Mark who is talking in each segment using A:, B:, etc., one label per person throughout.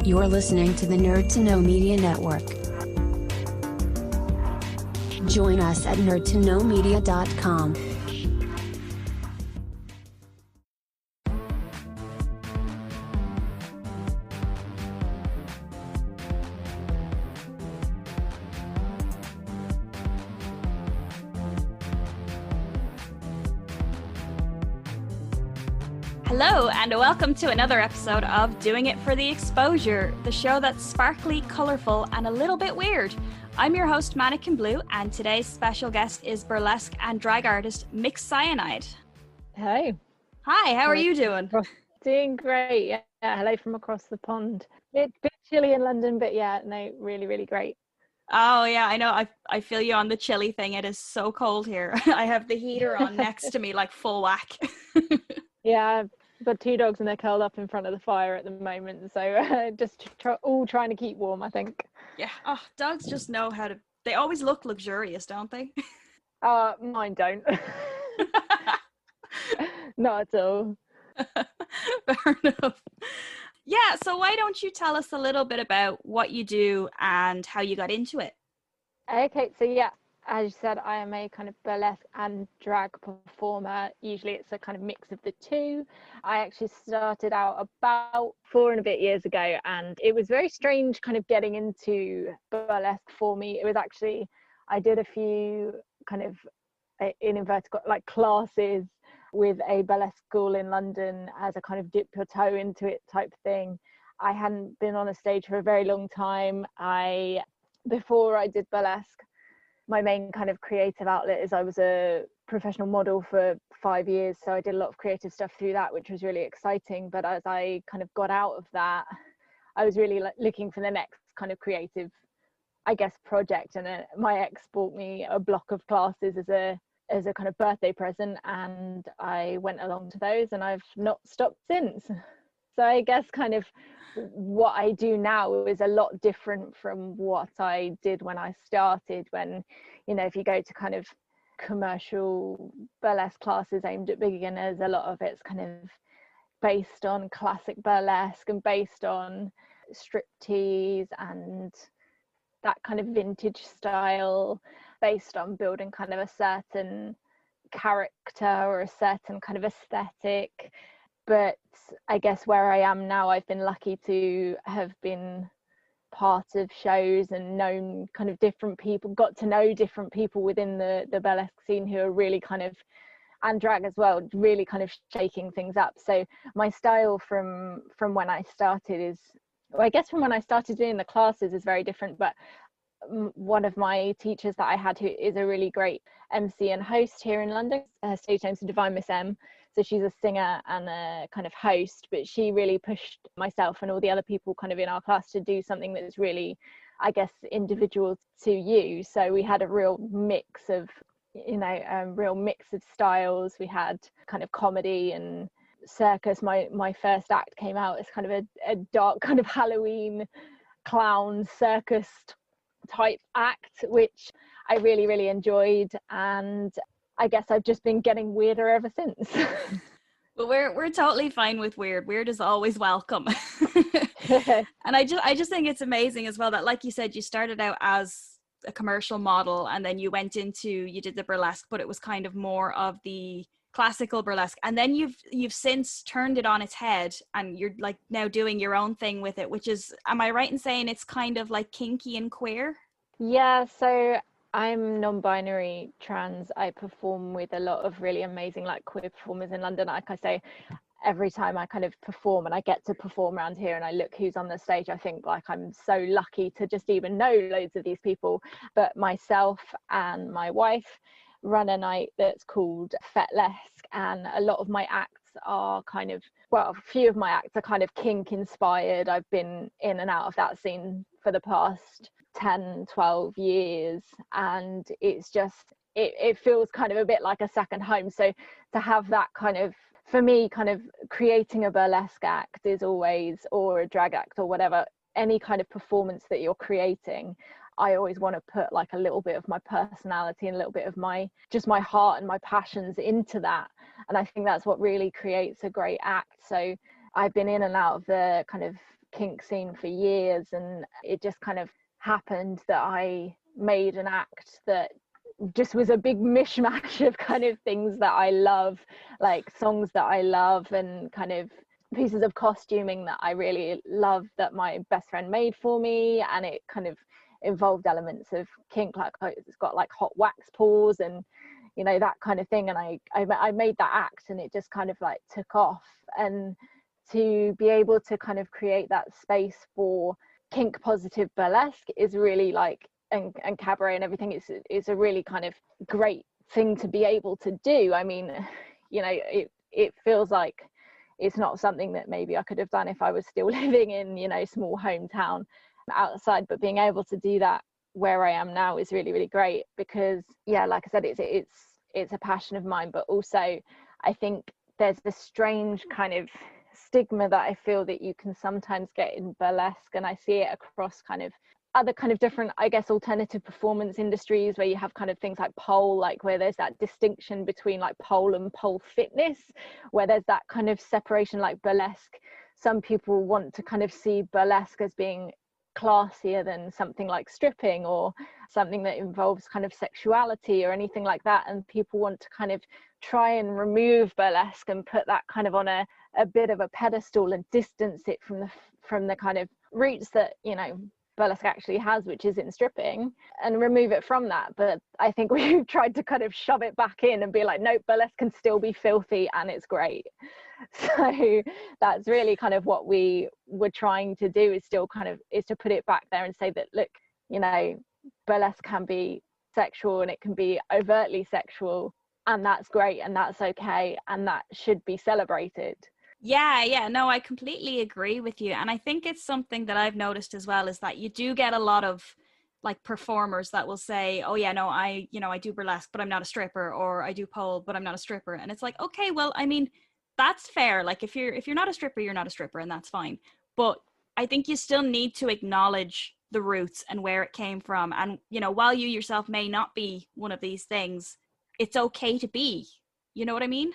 A: You're listening to the Nerd to Know Media Network. Join us at nerdtoknowmedia.com.
B: Hello, and welcome to another episode of Doing It for the Exposure, the show that's sparkly, colourful, and a little bit weird. I'm your host, Mannequin Blue, and today's special guest is burlesque and drag artist Cyanide.
C: Hey.
B: Hi, how are you doing?
C: Doing great. Yeah, hello from across the pond. Bit chilly in London, but yeah, no, really, really great.
B: Oh yeah, I know. I feel you on the chilly thing. It is so cold here. I have the heater on next to me, like full whack.
C: Yeah, I've got two dogs and they're curled up in front of the fire at the moment, so just all trying to keep warm, I think.
B: Yeah, dogs just know how to. They always look luxurious, don't they?
C: Mine don't. Not at all.
B: Fair enough. Yeah, so why don't you tell us a little bit about what you do and how you got into it?
C: Okay, so yeah, as you said, I am a kind of burlesque and drag performer. Usually it's a kind of mix of the two. I actually started out about 4 and a bit years ago, and it was very strange kind of getting into burlesque for me. It was actually, I did a few kind of in inverted like classes with a burlesque school in London as a kind of dip your toe into it type thing. I hadn't been on a stage for a very long time. Before I did burlesque, my main kind of creative outlet is I was a professional model for 5 years, so I did a lot of creative stuff through that, which was really exciting. But as I kind of got out of that, I was really looking for the next kind of creative, I guess, project. And my ex bought me a block of classes as a kind of birthday present, and I went along to those, and I've not stopped since. So I guess kind of what I do now is a lot different from what I did when I started. When, you know, if you go to kind of commercial burlesque classes aimed at beginners, a lot of it's kind of based on classic burlesque and based on striptease and that kind of vintage style, based on building kind of a certain character or a certain kind of aesthetic. But I guess where I am now, I've been lucky to have been part of shows and known kind of different people, got to know different people within the burlesque scene who are really kind of, and drag as well, really kind of shaking things up. So my style from when I started is, well, I guess from when I started doing the classes is very different. But one of my teachers that I had, who is a really great MC and host here in London, her stage name's Divine Miss M. So she's a singer and a kind of host, but she really pushed myself and all the other people kind of in our class to do something that's really, I guess, individual to you. So we had a real mix of, real mix of styles. We had kind of comedy and circus. My first act came out as kind of a dark kind of Halloween clown circus type act, which I really, really enjoyed. And I guess I've just been getting weirder ever since.
B: Well, we're totally fine with weird. Weird is always welcome. And I just think it's amazing as well that, like you said, you started out as a commercial model and then you did the burlesque, but it was kind of more of the classical burlesque, and then you've since turned it on its head and you're like now doing your own thing with it, which is, am I right in saying it's kind of like kinky and queer?
C: Yeah, so I'm non-binary trans. I perform with a lot of really amazing like queer performers in London. Like I say, every time I kind of perform and I get to perform around here and I look who's on the stage, I think like I'm so lucky to just even know loads of these people. But myself and my wife run a night that's called Fetlesque, and a lot of my acts are kind of, well, a few of my acts are kind of kink inspired. I've been in and out of that scene for the past 10-12 years, and it's just it feels kind of a bit like a second home. So to have that kind of, for me, kind of creating a burlesque act is always, or a drag act or whatever, any kind of performance that you're creating, I always want to put like a little bit of my personality and a little bit of my heart and my passions into that. And I think that's what really creates a great act. So I've been in and out of the kind of kink scene for years, and it just kind of happened that I made an act that just was a big mishmash of kind of things that I love, like songs that I love, and kind of pieces of costuming that I really love that my best friend made for me. And it kind of involved elements of kink, like it's got like hot wax paws and, you know, that kind of thing. And I made that act, and it just kind of like took off. And to be able to kind of create that space for kink positive burlesque is really like, and cabaret and everything, it's a really kind of great thing to be able to do. I mean, you know, it feels like it's not something that maybe I could have done if I was still living in, you know, small hometown outside, but being able to do that where I am now is really, really great, because yeah, like I said, it's a passion of mine. But also I think there's this strange kind of stigma that I feel that you can sometimes get in burlesque, and I see it across kind of other kind of different, I guess, alternative performance industries, where you have kind of things like pole, like where there's that distinction between like pole and pole fitness, where there's that kind of separation. Like burlesque, some people want to kind of see burlesque as being classier than something like stripping or something that involves kind of sexuality or anything like that, and people want to kind of try and remove burlesque and put that kind of on a bit of a pedestal and distance it from the kind of roots that, you know, burlesque actually has, which is in stripping, and remove it from that. But I think we've tried to kind of shove it back in and be like, no, burlesque can still be filthy and it's great. So that's really kind of what we were trying to do, is to put it back there and say that, look, you know, burlesque can be sexual and it can be overtly sexual, and that's great and that's okay and that should be celebrated.
B: Yeah, no, I completely agree with you. And I think it's something that I've noticed as well, is that you do get a lot of like performers that will say, oh yeah, no, I do burlesque, but I'm not a stripper, or I do pole, but I'm not a stripper. And it's like, okay, well, I mean, that's fair. Like if you're not a stripper, you're not a stripper, and that's fine. But I think you still need to acknowledge the roots and where it came from. And, you know, while you yourself may not be one of these things, it's okay to be, you know what I mean?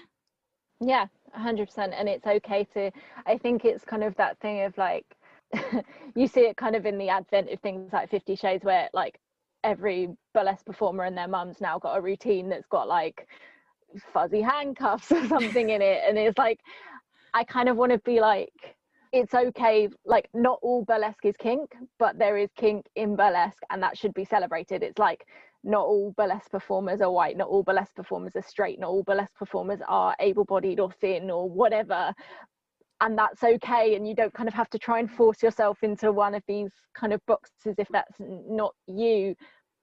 C: Yeah, 100%. And it's okay to, I think it's kind of that thing of like, you see it kind of in the advent of things like 50 Shades, where like every burlesque performer and their mum's now got a routine that's got like fuzzy handcuffs or something in it. And it's like, I kind of want to be like, it's okay, like not all burlesque is kink, but there is kink in burlesque, and that should be celebrated. It's like, not all burlesque performers are white, not all burlesque performers are straight, not all burlesque performers are able-bodied or thin or whatever, and that's okay. And you don't kind of have to try and force yourself into one of these kind of boxes if that's not you.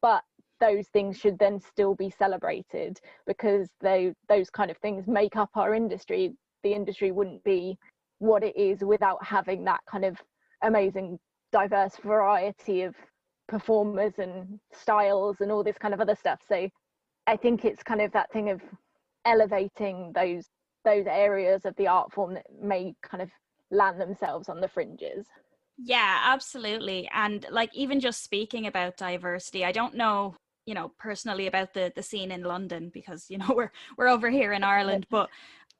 C: But those things should then still be celebrated, because those kind of things make up our industry. The industry wouldn't be what it is without having that kind of amazing diverse variety of performers and styles and all this kind of other stuff. So I think it's kind of that thing of elevating those areas of the art form that may kind of land themselves on the fringes.
B: Yeah, absolutely. And like, even just speaking about diversity, I don't know, you know, personally about the scene in London, because, you know, we're over here in Ireland, but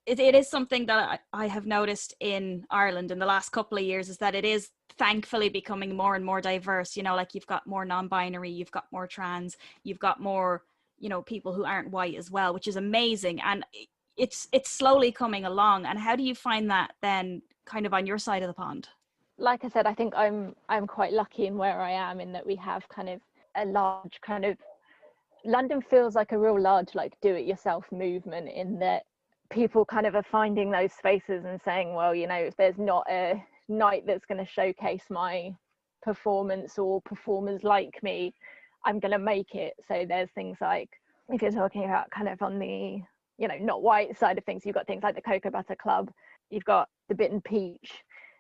B: it is something that I have noticed in Ireland in the last couple of years, is that it is thankfully becoming more and more diverse. You know, like you've got more non-binary, you've got more trans, you've got more, you know, people who aren't white as well, which is amazing. And it's slowly coming along. And how do you find that then kind of on your side of the pond?
C: Like I said, I think I'm quite lucky in where I am, in that we have kind of a large kind of, London feels like a real large like do-it-yourself movement, in that people kind of are finding those spaces and saying, well, you know, if there's not a night that's going to showcase my performance or performers like me, I'm going to make it. So there's things like, if you're talking about kind of on the, you know, not white side of things, you've got things like the Cocoa Butter Club, you've got the Bitten Peach,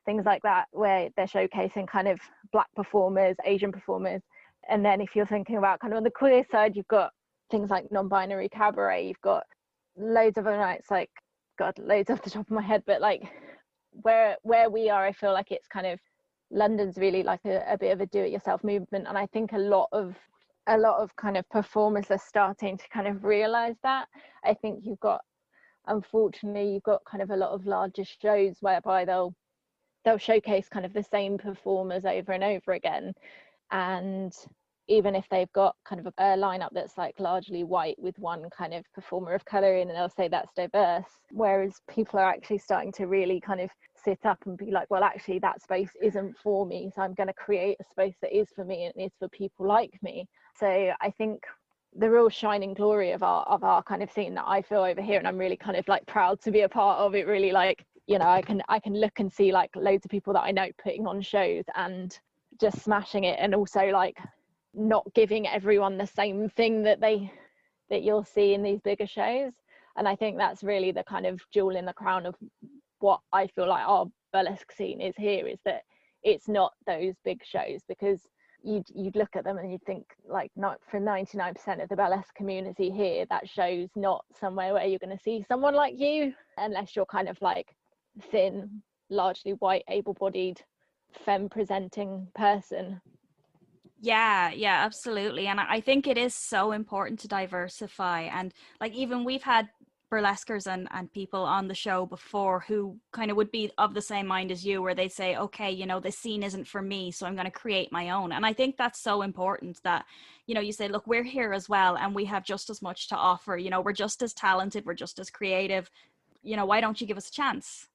C: things like that, where they're showcasing kind of black performers, Asian performers. And then if you're thinking about kind of on the queer side, you've got things like non-binary cabaret, you've got loads of other nights, like, God, loads off the top of my head, but like where we are, I feel like it's kind of, London's really like a bit of a do-it-yourself movement. And I think a lot of kind of performers are starting to kind of realize that. I think unfortunately you've got kind of a lot of larger shows whereby they'll they'll showcase kind of the same performers over and over again. And even if they've got kind of a lineup that's like largely white with one kind of performer of color in, and they'll say that's diverse, whereas people are actually starting to really kind of sit up and be like, well, actually that space isn't for me, so I'm going to create a space that is for me and is for people like me. So I think the real shining glory of our kind of scene that I feel over here, and I'm really kind of like proud to be a part of it, really, like, you know, I can look and see like loads of people that I know putting on shows and just smashing it, and also like not giving everyone the same thing that you'll see in these bigger shows. And I think that's really the kind of jewel in the crown of what I feel like our burlesque scene is here, is that it's not those big shows, because you'd look at them and you'd think like, not for 99% of the burlesque community here, that show's not somewhere where you're going to see someone like you, unless you're kind of like thin, largely white, able-bodied, femme presenting person.
B: Yeah, absolutely. And I think it is so important to diversify. And like, even we've had burlesquers and people on the show before who kind of would be of the same mind as you, where they say, okay, you know, this scene isn't for me, so I'm going to create my own. And I think that's so important, that, you know, you say, look, we're here as well, and we have just as much to offer. You know, we're just as talented, we're just as creative. You know, why don't you give us a chance?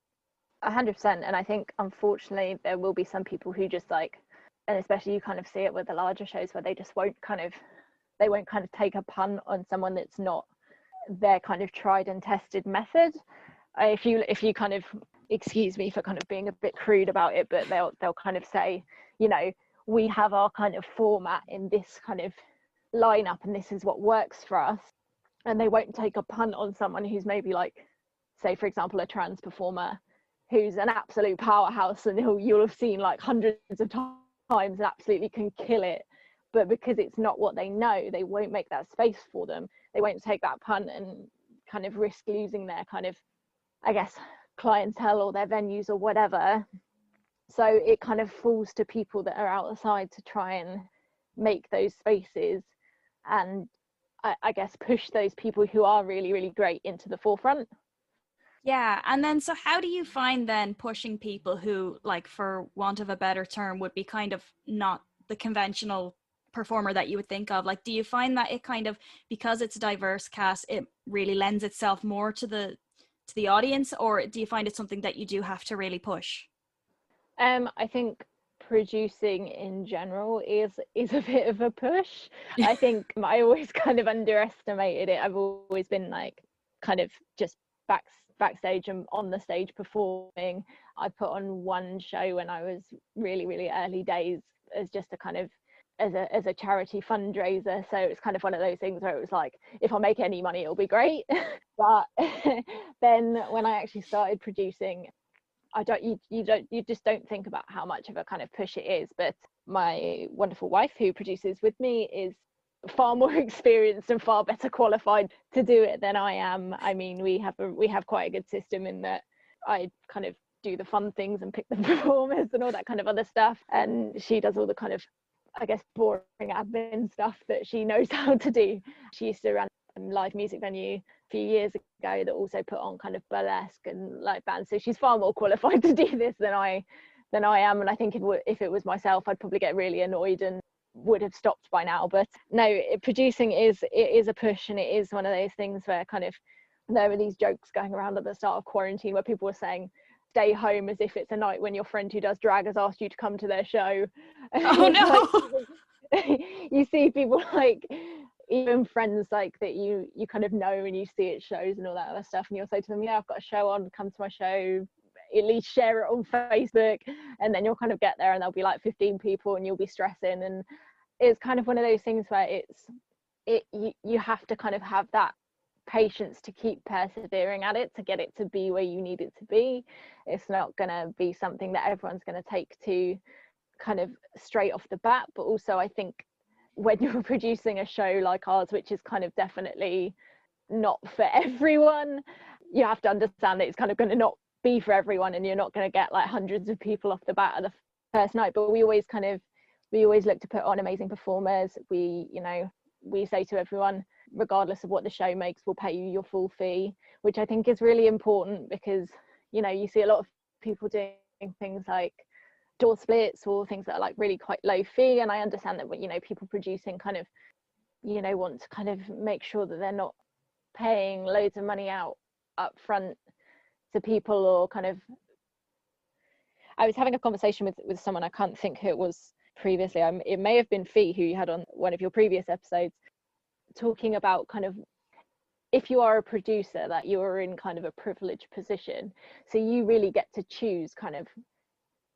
C: 100%. And I think, unfortunately, there will be some people who just like, and especially you kind of see it with the larger shows, where they just won't kind of take a punt on someone that's not their kind of tried and tested method. If you kind of, excuse me for kind of being a bit crude about it, but they'll kind of say, you know, we have our kind of format in this kind of lineup and this is what works for us, and they won't take a punt on someone who's maybe like, say for example, a trans performer who's an absolute powerhouse and who you'll have seen like hundreds of times and absolutely can kill it, but because it's not what they know, they won't make that space for them. They won't take that punt and kind of risk losing their kind of, I guess, clientele or their venues or whatever. So it kind of falls to people that are outside to try and make those spaces and I guess push those people who are really, really great into the forefront.
B: Yeah. And then, so how do you find then pushing people who, like, for want of a better term, would be kind of not the conventional performer that you would think of? Like, do you find that it kind of, because it's a diverse cast, it really lends itself more to the audience, or do you find it's something that you do have to really push?
C: I think producing in general is a bit of a push. I think I always kind of underestimated it. I've always been like kind of just backstage and on the stage performing. I put on one show when I was really, really early days as just a kind of as a charity fundraiser, so it's kind of one of those things where it was like, if I make any money it'll be great. But then when I actually started producing, you just don't think about how much of a kind of push it is. But my wonderful wife who produces with me is far more experienced and far better qualified to do it than I am. I mean, we have quite a good system in that I kind of do the fun things and pick the performers and all that kind of other stuff, and she does all the kind of, I guess, boring admin stuff that she knows how to do. She used to run a live music venue a few years ago that also put on kind of burlesque and like bands, so she's far more qualified to do this than I am. And I think if it was myself, I'd probably get really annoyed and would have stopped by now. But no, producing is a push, and it is one of those things where kind of there were these jokes going around at the start of quarantine where people were saying stay home as if it's a night when your friend who does drag has asked you to come to their show.
B: Oh no.
C: Like, you see people like, even friends like that you kind of know and you see at shows and all that other stuff, and you'll say to them, yeah, I've got a show on, come to my show, at least share it on Facebook. And then you'll kind of get there and there'll be like 15 people and you'll be stressing. And it's kind of one of those things where you have to kind of have that patience to keep persevering at it to get it to be where you need it to be. It's not going to be something that everyone's going to take to kind of straight off the bat. But also I think when you're producing a show like ours, which is kind of definitely not for everyone, you have to understand that it's kind of going to not be for everyone, and you're not going to get like hundreds of people off the bat of the first night. But we always look to put on amazing performers. We say to everyone, regardless of what the show makes, we'll pay you your full fee, which I think is really important, because you see a lot of people doing things like door splits or things that are like really quite low fee. And I understand that, you know, people producing kind of, you know, want to kind of make sure that they're not paying loads of money out up front to people, or kind of, I was having a conversation with someone, I can't think who it was previously, it may have been Fee, who you had on one of your previous episodes, talking about kind of, if you are a producer, that you are in kind of a privileged position, so you really get to choose kind of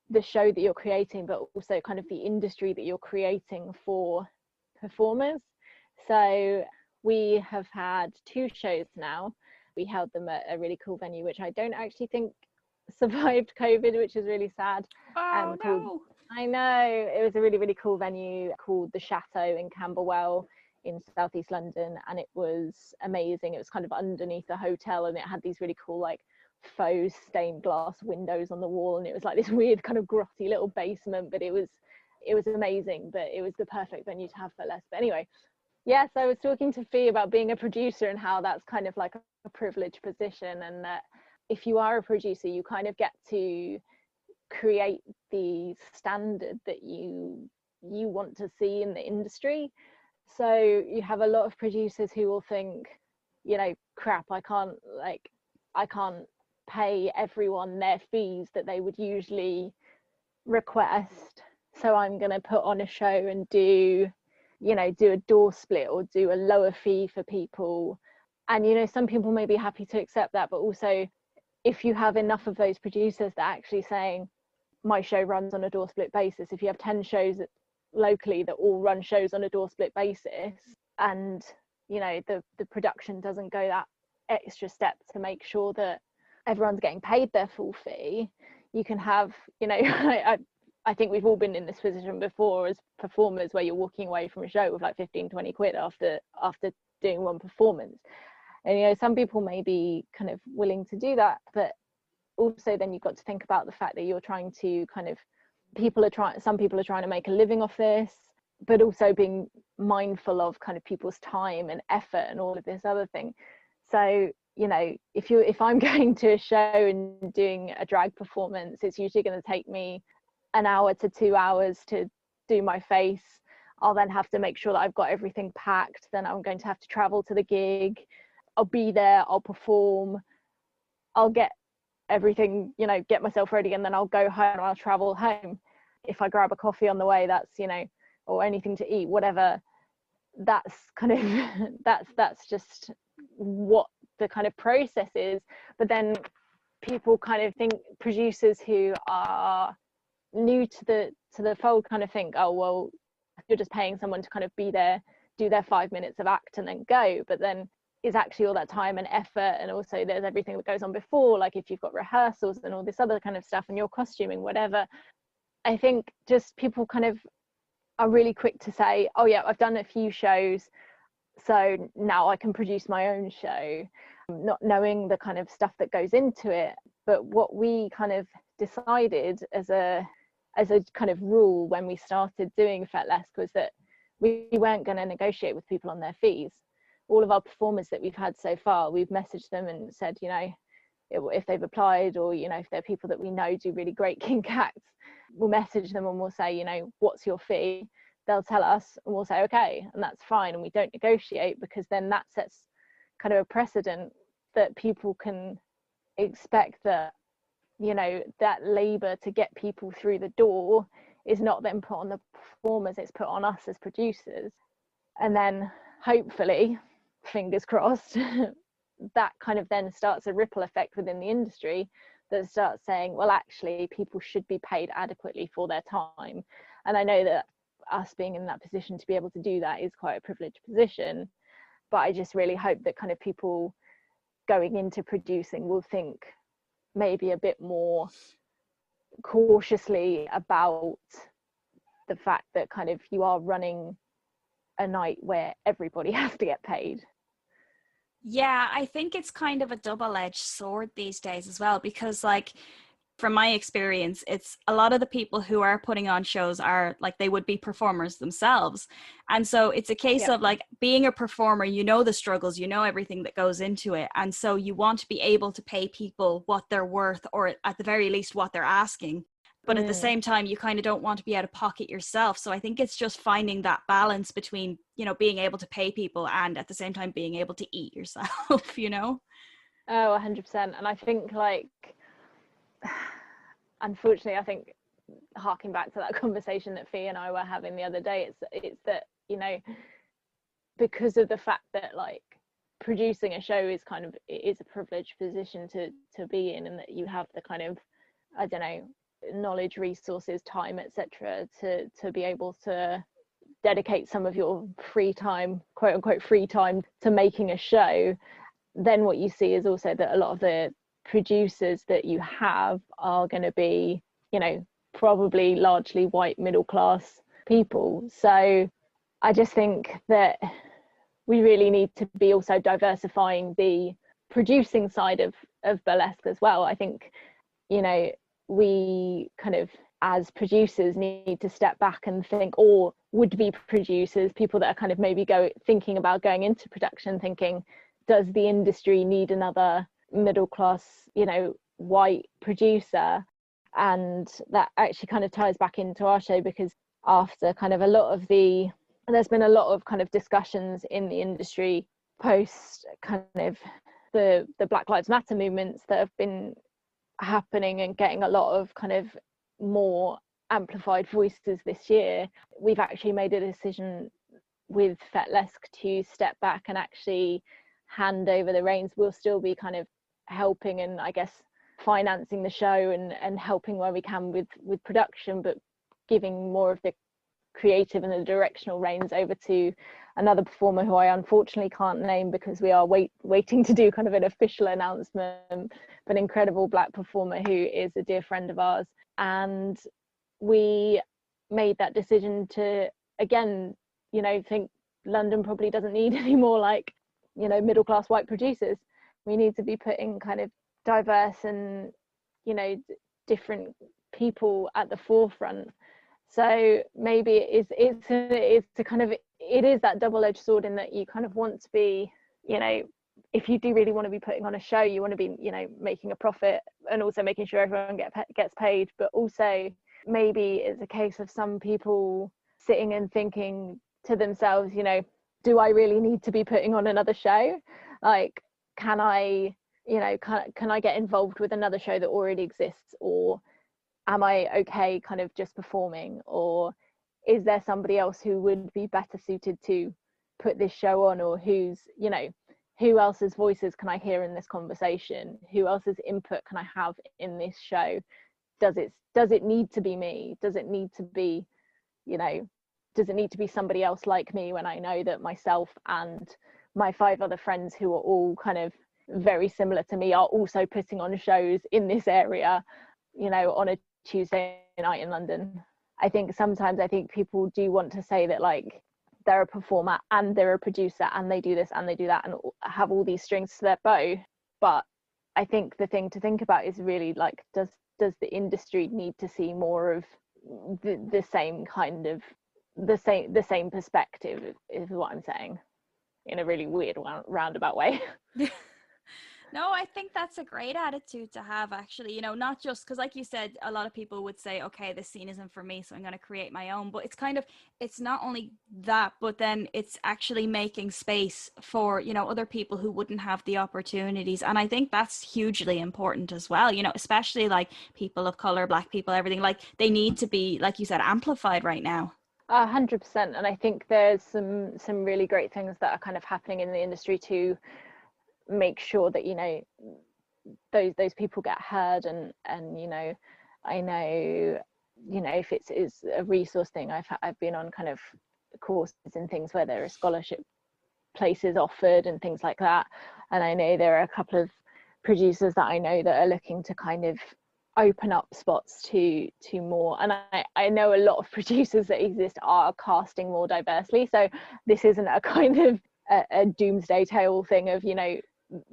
C: the show that you're creating, but also kind of the industry that you're creating for performers. So we have had 2 shows now. We held them at a really cool venue, which I don't actually think survived COVID, which is really sad.
B: Oh, no.
C: I know, it was a really, really cool venue called the Chateau in Camberwell in southeast London, and it was amazing. It was kind of underneath a hotel, and it had these really cool like faux stained glass windows on the wall, and it was like this weird kind of grotty little basement, but it was amazing. But it was the perfect venue to have for less. But anyway, yes, I was talking to Fee about being a producer and how that's kind of like a privileged position, and that if you are a producer, you kind of get to create the standard that you want to see in the industry. So you have a lot of producers who will think, you know, crap, I can't pay everyone their fees that they would usually request, so I'm going to put on a show and do a door split or do a lower fee for people. And, you know, some people may be happy to accept that, but also if you have enough of those producers that are actually saying, my show runs on a door split basis, if you have 10 shows locally that all run shows on a door split basis, and, you know, the production doesn't go that extra step to make sure that everyone's getting paid their full fee, you can have, you know, I think we've all been in this position before as performers, where you're walking away from a show with like 15-20 quid after doing one performance. And, you know, some people may be kind of willing to do that, but also then you've got to think about the fact that you're trying to kind of, some people are trying to make a living off this, but also being mindful of kind of people's time and effort and all of this other thing. So, you know, if I'm going to a show and doing a drag performance, it's usually going to take me an hour to 2 hours to do my face. I'll then have to make sure that I've got everything packed. Then I'm going to have to travel to the gig. I'll be there, I'll perform, I'll get everything, you know, get myself ready, and then I'll go home and I'll travel home. If I grab a coffee on the way, that's, you know, or anything to eat, whatever, that's kind of that's just what the kind of process is. But then people kind of think, producers who are new to the fold kind of think, oh well, you're just paying someone to kind of be there, do their 5 minutes of act and then go. But then is actually all that time and effort, and also there's everything that goes on before, like if you've got rehearsals and all this other kind of stuff and your costuming, whatever. I think just people kind of are really quick to say, oh yeah, I've done a few shows, so now I can produce my own show, not knowing the kind of stuff that goes into it. But what we kind of decided as a kind of rule when we started doing FetLesc was that we weren't going to negotiate with people on their fees. All of our performers that we've had so far, we've messaged them and said, you know, if they've applied, or, you know, if they're people that we know do really great kink acts, we'll message them and we'll say, you know, what's your fee? They'll tell us and we'll say, okay, and that's fine. And we don't negotiate, because then that sets kind of a precedent that people can expect that, you know, that labor to get people through the door is not then put on the performers, it's put on us as producers. And then hopefully, fingers crossed, that kind of then starts a ripple effect within the industry that starts saying, well, actually people should be paid adequately for their time. And I know that us being in that position to be able to do that is quite a privileged position, but I just really hope that kind of people going into producing will think maybe a bit more cautiously about the fact that kind of you are running a night where everybody has to get paid.
B: Yeah, I think it's kind of a double-edged sword these days as well, because like from my experience, it's a lot of the people who are putting on shows are like, they would be performers themselves. And so it's a case of like being a performer, you know, the struggles, you know, everything that goes into it. And so you want to be able to pay people what they're worth, or at the very least what they're asking. But at the same time, you kind of don't want to be out of pocket yourself. So I think it's just finding that balance between, you know, being able to pay people and at the same time being able to eat yourself, you know?
C: Oh, 100%. And I think, like, unfortunately, I think harking back to that conversation that Fee and I were having the other day, it's that, you know, because of the fact that, like, producing a show is kind of, it is a privileged position to be in, and that you have the kind of, I don't know, knowledge, resources, time, etc., to be able to dedicate some of your free time, quote unquote free time, to making a show. Then what you see is also that a lot of the producers that you have are going to be, you know, probably largely white middle class people. So I just think that we really need to be also diversifying the producing side of burlesque as well. I think, you know, we kind of, as producers, need to step back and think, or would be producers, people that are kind of maybe thinking about going into production, thinking, does the industry need another middle class, you know, white producer? And that actually kind of ties back into our show, because after kind of there's been a lot of kind of discussions in the industry post kind of the Black Lives Matter movements that have been happening and getting a lot of kind of more amplified voices this year. We've actually made a decision with Fetlesque to step back and actually hand over the reins. We'll still be kind of helping and, I guess, financing the show and helping where we can with production, but giving more of the creative and the directional reins over to another performer who I unfortunately can't name, because we are waiting to do kind of an official announcement, but an incredible Black performer who is a dear friend of ours. And we made that decision to, again, you know, think London probably doesn't need any more, like, you know, middle class white producers. We need to be putting kind of diverse and, you know, different people at the forefront. So maybe it's a kind of, it is that double-edged sword, in that you kind of want to be, you know, if you do really want to be putting on a show, you want to be, you know, making a profit and also making sure everyone gets paid. But also maybe it's a case of some people sitting and thinking to themselves, you know, do I really need to be putting on another show? Like, can I, you know, can I get involved with another show that already exists? Or am I okay kind of just performing? Or is there somebody else who would be better suited to put this show on? Or who's, you know, who else's voices can I hear in this conversation? Who else's input can I have in this show? Does it need to be me? Does it need to be, you know, does it need to be somebody else like me, when I know that myself and my 5 other friends, who are all kind of very similar to me, are also putting on shows in this area, you know, on a Tuesday night in London? I think sometimes people do want to say that, like, they're a performer and they're a producer and they do this and they do that and have all these strings to their bow. But I think the thing to think about is really, like, does the industry need to see more of the same kind of the same perspective, is what I'm saying, in a really weird roundabout way.
B: No, I think that's a great attitude to have, actually, you know, not just because, like you said, a lot of people would say, okay, this scene isn't for me, so I'm going to create my own. But it's kind of, it's not only that, but then it's actually making space for, you know, other people who wouldn't have the opportunities. And I think that's hugely important as well, you know, especially like people of color, Black people, everything, like they need to be, like you said, amplified right now.
C: 100%. And I think there's some really great things that are kind of happening in the industry to make sure that, you know, those people get heard. And you know, I know, you know, if it's a resource thing, I've been on kind of courses and things where there are scholarship places offered and things like that, and I know there are a couple of producers that I know that are looking to kind of open up spots to more. And I know a lot of producers that exist are casting more diversely, so this isn't a kind of a doomsday tale thing of, you know,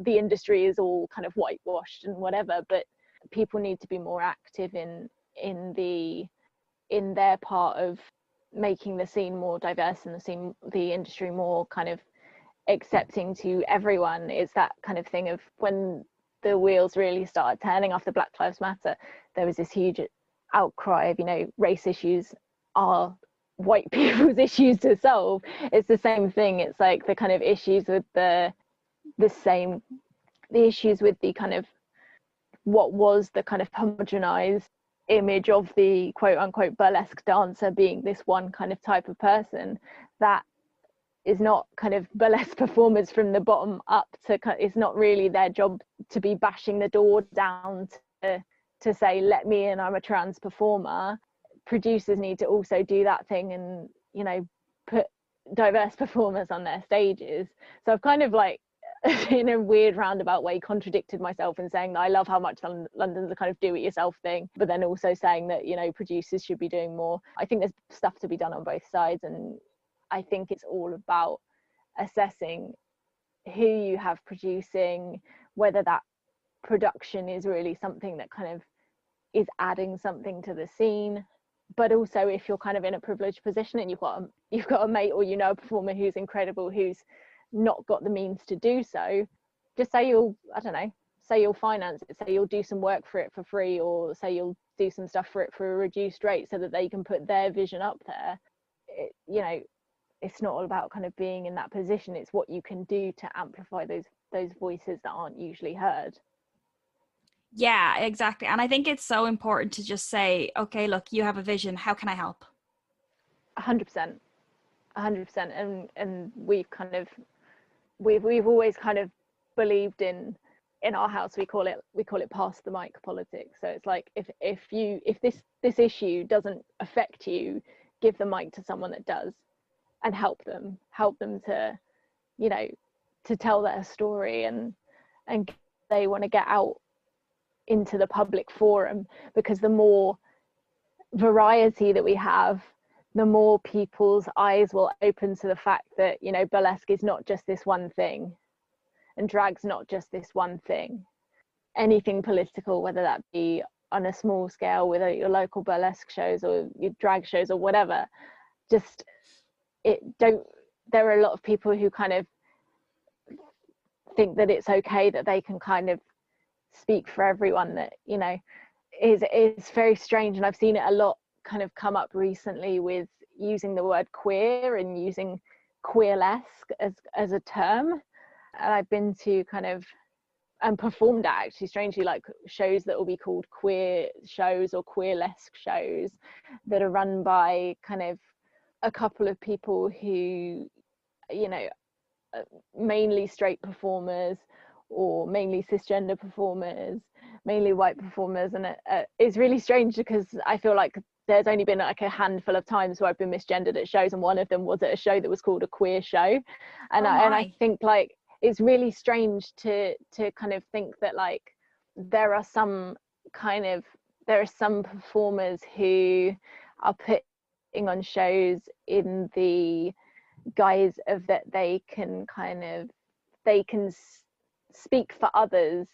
C: the industry is all kind of whitewashed and whatever, but people need to be more active in their part of making the scene more diverse and the industry more kind of accepting to everyone. It's that kind of thing of when the wheels really started turning after Black Lives Matter, there was this huge outcry of, you know, race issues are white people's issues to solve. It's the same thing. It's like the kind of issues with the issues with the kind of what was the kind of homogenized image of the quote unquote burlesque dancer being this one kind of type of person that is not kind of burlesque performers from the bottom up to, it's not really their job to be bashing the door down to say, let me in, I'm a trans performer. Producers need to also do that thing and, you know, put diverse performers on their stages. So I've kind of like, in a weird roundabout way, contradicted myself in saying that I love how much London's a kind of do-it-yourself thing, but then also saying that, you know, producers should be doing more. I think there's stuff to be done on both sides, and I think it's all about assessing who you have producing, whether that production is really something that kind of is adding something to the scene. But also, if you're kind of in a privileged position and you've got a mate or, you know, a performer who's incredible, who's not got the means to do so, just say you'll finance it, say you'll do some work for it for free, or say you'll do some stuff for it for a reduced rate so that they can put their vision up there. You know, it's not all about kind of being in that position, it's what you can do to amplify those voices that aren't usually heard.
B: Yeah, exactly. And I think it's so important to just say, okay, look, you have a vision, how can I help?
C: 100%. And we've always kind of believed in our house, we call it pass the mic politics. So it's like, if this issue doesn't affect you, give the mic to someone that does, and help them to, you know, to tell their story, and they want to get out into the public forum, because the more variety that we have, the more people's eyes will open to the fact that, you know, burlesque is not just this one thing, and drag's not just this one thing. Anything political, whether that be on a small scale with your local burlesque shows or your drag shows or whatever, just there are a lot of people who kind of think that it's okay that they can kind of speak for everyone, that, you know, is very strange. And I've seen it a lot kind of come up recently with using the word queer and using queerlesque as a term. And I've been to kind of and performed at, actually strangely, like shows that will be called queer shows or queerlesque shows that are run by kind of a couple of people who, you know, mainly straight performers or mainly cisgender performers, mainly white performers. And it's really strange because I feel like there's only been like a handful of times where I've been misgendered at shows, and one of them was at a show that was called a queer show. And I think like it's really strange to kind of think that like there are some performers who are putting on shows in the guise of that they can speak for others.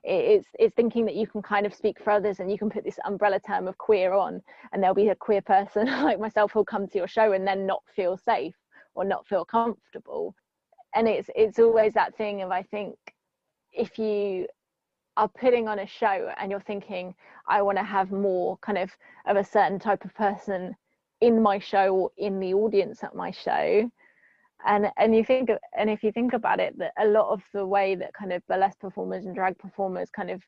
C: It's thinking that you can kind of speak for others, and you can put this umbrella term of queer on, and there'll be a queer person like myself who'll come to your show and then not feel safe or not feel comfortable. And it's always that thing of, I think, if you are putting on a show and you're thinking, I want to have more kind of a certain type of person in my show or in the audience at my show, and if you think about it, that a lot of the way that kind of burlesque performers and drag performers kind of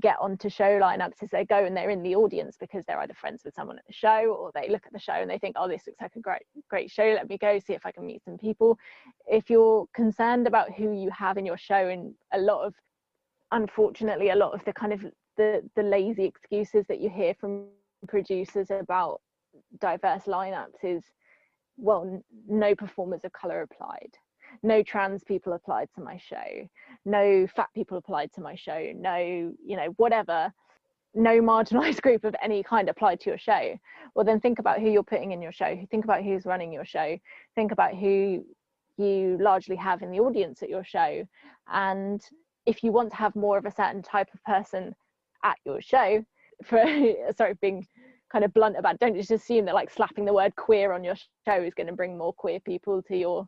C: get onto show lineups is they go and they're in the audience because they're either friends with someone at the show, or they look at the show and they think, oh, this looks like a great show, let me go see if I can meet some people. If you're concerned about who you have in your show, and unfortunately a lot of the kind of the lazy excuses that you hear from producers about diverse lineups is, well, no performers of color applied, no trans people applied to my show, no fat people applied to my show, no, you know, whatever, no marginalized group of any kind applied to your show. Well, then think about who you're putting in your show, think about who's running your show, think about who you largely have in the audience at your show. And if you want to have more of a certain type of person at your show, for sorry, being kind of blunt about it, don't just assume that like slapping the word queer on your show is going to bring more queer people to your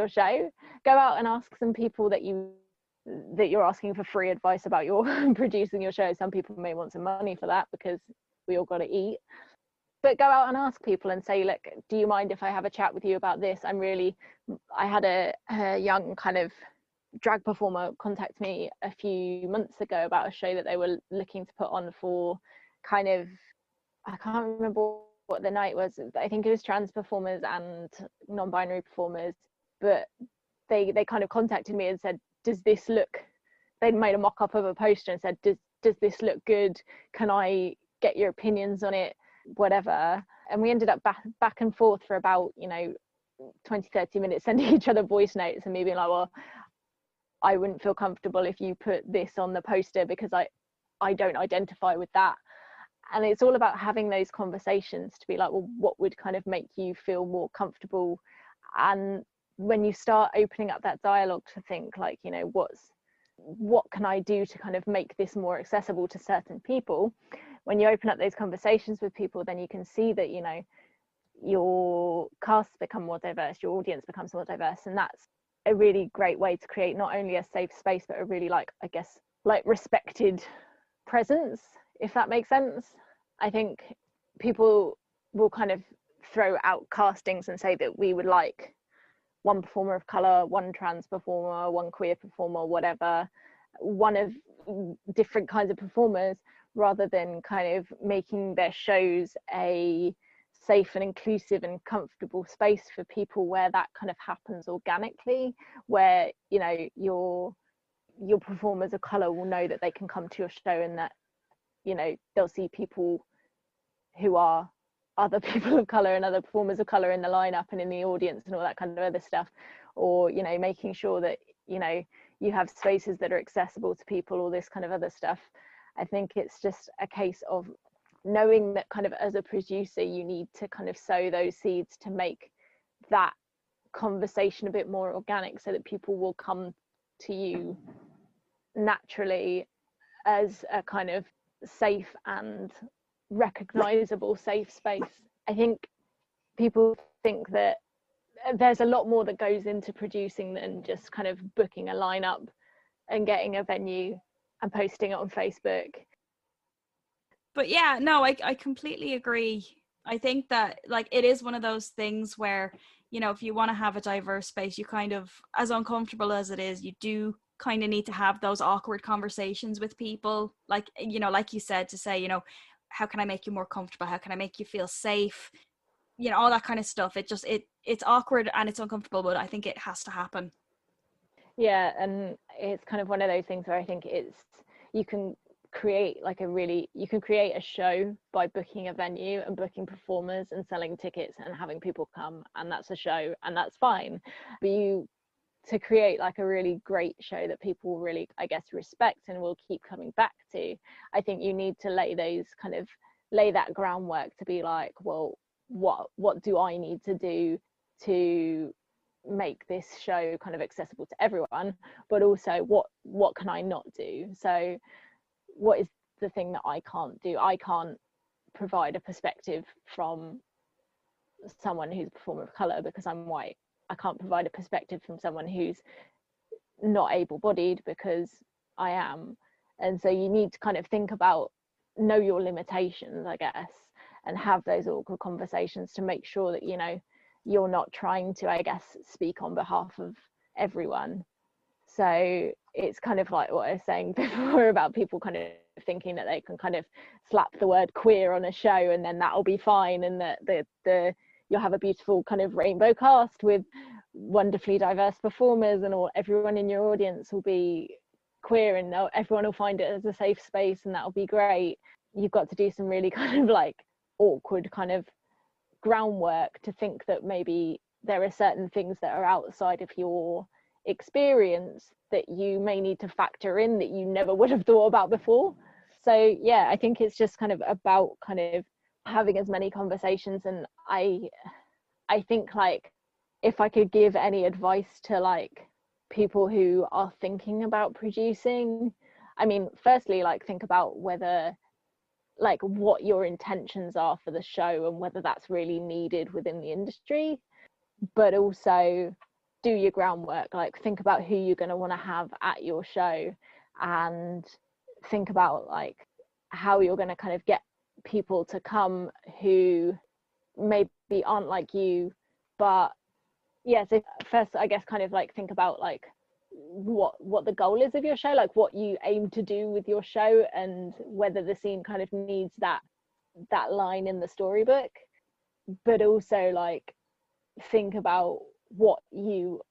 C: show. Go out and ask some people that you're asking for free advice about your producing your show. Some people may want some money for that because we all got to eat, but go out and ask people and say, look, do you mind if I have a chat with you about this? I had a young kind of drag performer contact me a few months ago about a show that they were looking to put on for kind of, I can't remember what the night was. I think it was trans performers and non-binary performers, but they kind of contacted me and said, does this look, they'd made a mock-up of a poster and said, does this look good? Can I get your opinions on it? Whatever. And we ended up back and forth for about 20-30 minutes, sending each other voice notes, and me being like, well, I wouldn't feel comfortable if you put this on the poster because I don't identify with that. And it's all about having those conversations to be like, well, what would kind of make you feel more comfortable? And when you start opening up that dialogue to think like, what can I do to kind of make this more accessible to certain people? When you open up those conversations with people, then you can see that, your casts become more diverse, your audience becomes more diverse. And that's a really great way to create not only a safe space, but a really respected presence, if that makes sense. I think people will kind of throw out castings and say that we would like one performer of colour, one trans performer, one queer performer, whatever, one of different kinds of performers, rather than kind of making their shows a safe and inclusive and comfortable space for people where that kind of happens organically, where your performers of colour will know that they can come to your show and that they'll see people who are other people of colour and other performers of colour in the lineup and in the audience and all that kind of other stuff, or making sure that you have spaces that are accessible to people, all this kind of other stuff. I think it's just a case of knowing that kind of as a producer you need to kind of sow those seeds to make that conversation a bit more organic, so that people will come to you naturally as a kind of safe and recognizable safe space. I think people think that there's a lot more that goes into producing than just kind of booking a lineup and getting a venue and posting it on Facebook.
B: But yeah, no, I completely agree. I think that it is one of those things where, if you want to have a diverse space, you kind of, as uncomfortable as it is, you do kind of need to have those awkward conversations with people. Like you said, to say, how can I make you more comfortable? How can I make you feel safe? All that kind of stuff. It's awkward and it's uncomfortable, but I think it has to happen.
C: Yeah, and it's kind of one of those things where I think you can create a show by booking a venue and booking performers and selling tickets and having people come, and that's a show, and that's fine. But to create a really great show that people really, I guess, respect and will keep coming back to, I think you need to lay that groundwork to be like, well, what do I need to do to make this show kind of accessible to everyone, but also what can I not do? So what is the thing that I can't do? I can't provide a perspective from someone who's a performer of colour because I'm white. I can't provide a perspective from someone who's not able-bodied because I am. And so you need to kind of think about, know your limitations, I guess, and have those awkward conversations to make sure that you're not trying to, I guess, speak on behalf of everyone. So it's kind of like what I was saying before about people kind of thinking that they can kind of slap the word queer on a show and then that'll be fine, and that you'll have a beautiful kind of rainbow cast with wonderfully diverse performers and everyone in your audience will be queer and everyone will find it as a safe space and that'll be great. You've got to do some really kind of awkward kind of groundwork to think that maybe there are certain things that are outside of your experience that you may need to factor in that you never would have thought about before. So yeah, I think it's just kind of about kind of having as many conversations. And I think if I could give any advice to people who are thinking about producing, I mean, firstly, like think about whether, like, what your intentions are for the show and whether that's really needed within the industry, but also do your groundwork. Like think about who you're going to want to have at your show, and think about like how you're going to kind of get people to come who maybe aren't like you. But yeah, so first I guess kind of like think about like what the goal is of your show, like what you aim to do with your show, and whether the scene kind of needs that line in the storybook. But also like think about what you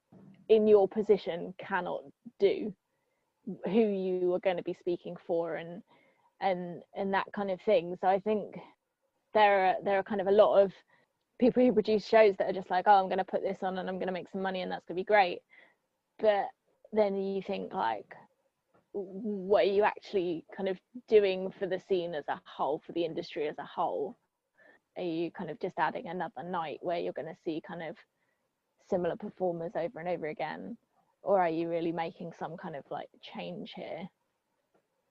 C: in your position cannot do, who you are going to be speaking for, and that kind of thing. So I think there are kind of a lot of people who produce shows that are just like, oh, I'm going to put this on and I'm going to make some money and that's going to be great. But then you think like, what are you actually kind of doing for the scene as a whole, for the industry as a whole? Are you kind of just adding another night where you're going to see kind of similar performers over and over again, or are you really making some kind of like change here?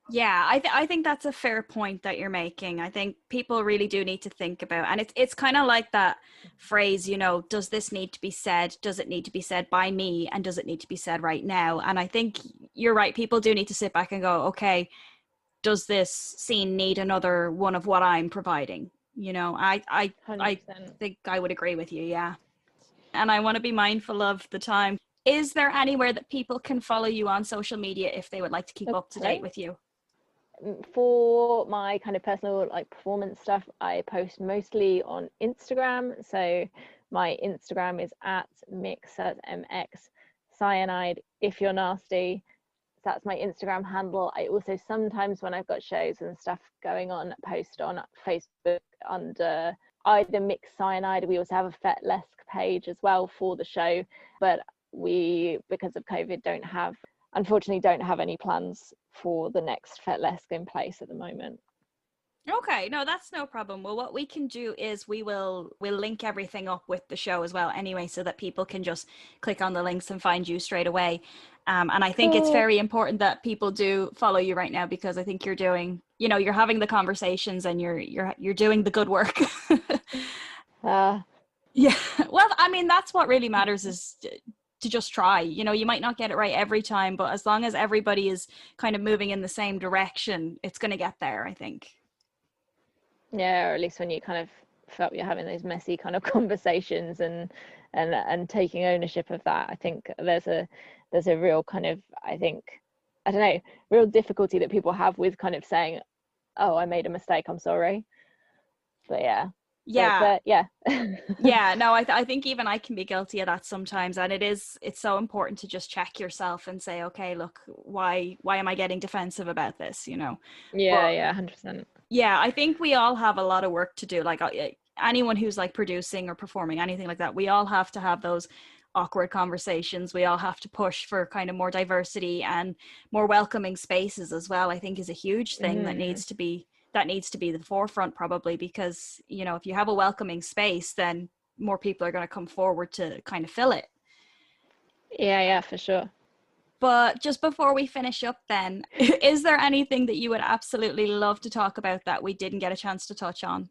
B: Yeah, I think that's a fair point that you're making. I think people really do need to think about, and it's kind of like that phrase, you know, does this need to be said? Does it need to be said by me? And does it need to be said right now? And I think you're right. People do need to sit back and go, okay, does this scene need another one of what I'm providing? You know, I
C: 100%.
B: think I would agree with you. Yeah. And I want to be mindful of the time. Is there anywhere that people can follow you on social media if they would like to keep up to date with you?
C: For my kind of personal like performance stuff, I post mostly on Instagram. So my Instagram is at mx cyanide if you're nasty. That's my Instagram handle. I also sometimes, when I've got shows and stuff going on, post on Facebook under either Mix Cyanide. We also have a Fetlesque page as well for the show, but we, because of COVID, unfortunately don't have any plans for the next Fetlesque in place at the moment.
B: Okay, no, that's no problem. Well, what we can do is we'll link everything up with the show as well anyway, so that people can just click on the links and find you straight away. And I think it's very important that people do follow you right now, because I think you're doing, you know, you're having the conversations and you're doing the good work. Yeah, well, I mean, that's what really matters, is to just try. You know, you might not get it right every time, but as long as everybody is kind of moving in the same direction, it's going to get there, I think.
C: Yeah, or at least when you kind of felt you're having those messy kind of conversations and taking ownership of that, I think there's a real kind of, I don't know, real difficulty that people have with kind of saying, oh, I made a mistake, I'm sorry. But yeah.
B: Yeah.
C: Yeah.
B: Yeah, no, I think even I can be guilty of that sometimes, and it's so important to just check yourself and say, okay, look, why am I getting defensive about this, you know?
C: Yeah, 100%.
B: Yeah, I think we all have a lot of work to do. Like anyone who's like producing or performing, anything like that, we all have to have those awkward conversations. We all have to push for kind of more diversity and more welcoming spaces as well. I think is a huge thing that needs to be the forefront, probably, because, you know, if you have a welcoming space, then more people are going to come forward to kind of fill it.
C: Yeah, for sure.
B: But just before we finish up then, is there anything that you would absolutely love to talk about that we didn't get a chance to touch on?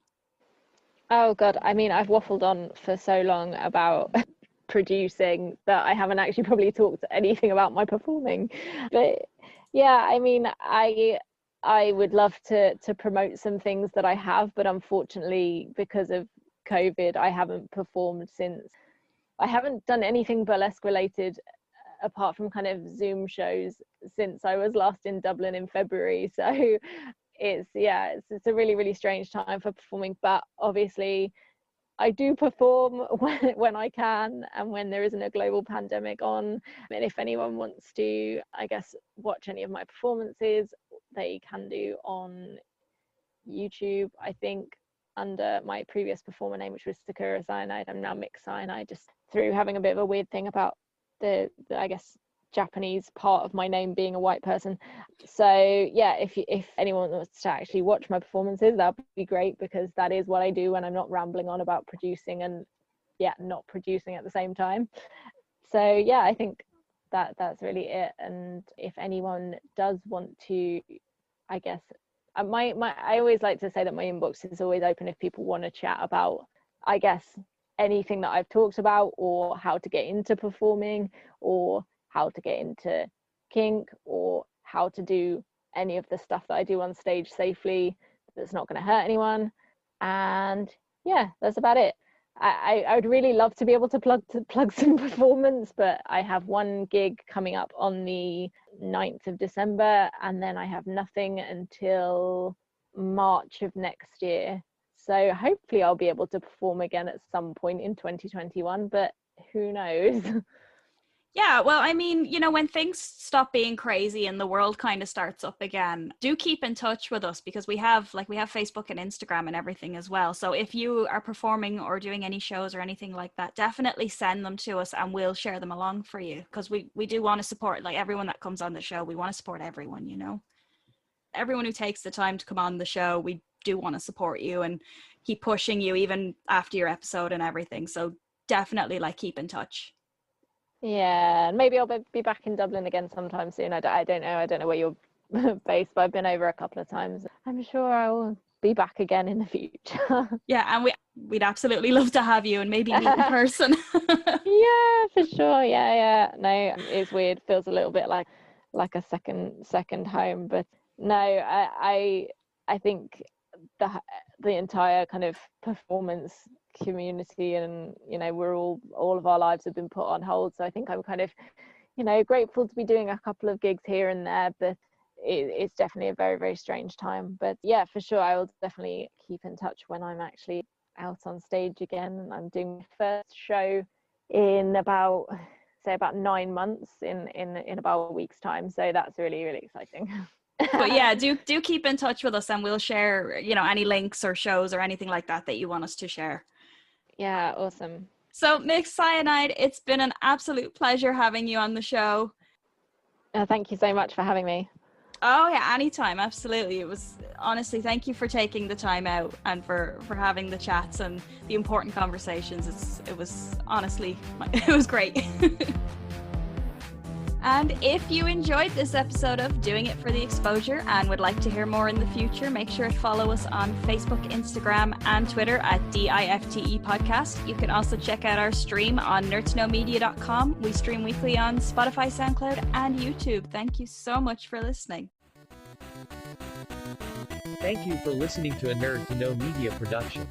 C: Oh God, I mean, I've waffled on for so long about producing that I haven't actually probably talked anything about my performing. But yeah, I mean, I would love to promote some things that I have, but unfortunately, because of COVID, I haven't performed since. I haven't done anything burlesque related apart from kind of Zoom shows since I was last in Dublin in February. So it's a really, really strange time for performing, but obviously I do perform when I can and when there isn't a global pandemic on. And if anyone wants to, I guess, watch any of my performances, they can do on YouTube, I think, under my previous performer name, which was Sakura Cyanide. I'm now Mix Cyanide, just through having a bit of a weird thing about the I guess Japanese part of my name being a white person. So yeah, if anyone wants to actually watch my performances, that would be great, because that is what I do when I'm not rambling on about producing and not producing at the same time. So yeah, I think that's really it. And if anyone does want to, I guess, I always like to say that my inbox is always open if people want to chat about, I guess, anything that I've talked about, or how to get into performing, or how to get into kink, or how to do any of the stuff that I do on stage safely that's not going to hurt anyone. And yeah, that's about it. I would really love to be able to plug some performance, but I have one gig coming up on the 9th of December, and then I have nothing until March of next year. So hopefully I'll be able to perform again at some point in 2021, but who knows?
B: Yeah, well, I mean, you know, when things stop being crazy and the world kind of starts up again, do keep in touch with us, because we have Facebook and Instagram and everything as well. So if you are performing or doing any shows or anything like that, definitely send them to us and we'll share them along for you, because we do want to support, like, everyone that comes on the show. We want to support everyone, you know. Everyone who takes the time to come on the show, we do want to support you and keep pushing you even after your episode and everything. So definitely, like, keep in touch.
C: Yeah, and maybe I'll be back in Dublin again sometime soon. I don't know where you're based, but I've been over a couple of times. I'm sure I will be back again in the future.
B: Yeah, and we'd absolutely love to have you and maybe meet in person.
C: Yeah, for sure. Yeah. No, it's weird. Feels a little bit like a second home, but no, I think the entire kind of performance community, and you know, all of our lives have been put on hold, so I think I'm kind of, you know, grateful to be doing a couple of gigs here and there, but it's definitely a very, very strange time. But yeah, for sure, I will definitely keep in touch when I'm actually out on stage again. I'm doing my first show in about 9 months, in about a week's time, so that's really, really exciting.
B: But yeah, do keep in touch with us and we'll share, you know, any links or shows or anything like that you want us to share.
C: Yeah, awesome.
B: So Miss Cyanide, it's been an absolute pleasure having you on the show.
C: Thank you so much for having me.
B: Oh yeah, anytime, absolutely. It was, honestly, thank you for taking the time out and for having the chats and the important conversations. It was honestly, it was great. And if you enjoyed this episode of Doing It for the Exposure and would like to hear more in the future, make sure to follow us on Facebook, Instagram, and Twitter at DIFTE Podcast. You can also check out our stream on nerdtoknowmedia.com. We stream weekly on Spotify, SoundCloud, and YouTube. Thank you so much for listening.
D: Thank you for listening to a Nerd to Know Media production.